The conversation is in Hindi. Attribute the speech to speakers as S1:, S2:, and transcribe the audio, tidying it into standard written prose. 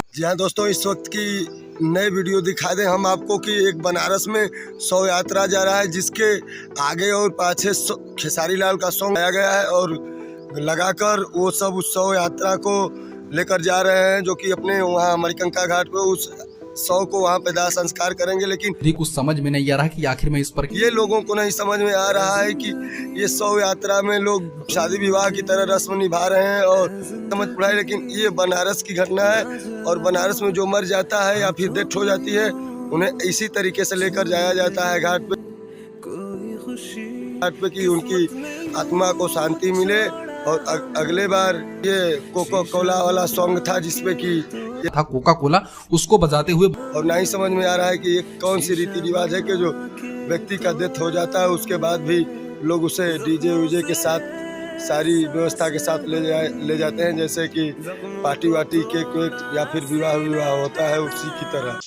S1: जी हाँ दोस्तों, इस वक्त की नई वीडियो दिखा दें हम आपको कि एक बनारस में शव यात्रा जा रहा है, जिसके आगे और पाछे खेसारी लाल का सॉन्ग आया गया है और लगाकर वो सब उस शव यात्रा को लेकर जा रहे हैं, जो कि अपने वहाँ मणिकंका घाट पे उस शव को वहाँ पे दाह संस्कार करेंगे। लेकिन
S2: कुछ समझ में नहीं आ रहा कि आखिर में इस पर
S1: ये लोगों को नहीं समझ में आ रहा है कि ये शव यात्रा में लोग शादी विवाह की तरह रस्म निभा रहे हैं और समझ पड़ा है। लेकिन ये बनारस की घटना है और बनारस में जो मर जाता है या फिर डेथ हो जाती है, उन्हें इसी तरीके से लेकर जाया जाता है घाट पे कि उनकी आत्मा को शांति मिले। और अगले बार ये कोका कोला वाला सॉन्ग था जिसमें कि
S2: था कोका कोला, उसको बजाते हुए
S1: और नहीं समझ में आ रहा है कि ये कौन सी रीति रिवाज है कि जो व्यक्ति का डेथ हो जाता है उसके बाद भी लोग उसे डीजे वीजे के साथ सारी व्यवस्था के साथ ले जाते हैं, जैसे कि पार्टी वार्टी केक वेक या फिर विवाह होता है उसी की तरह।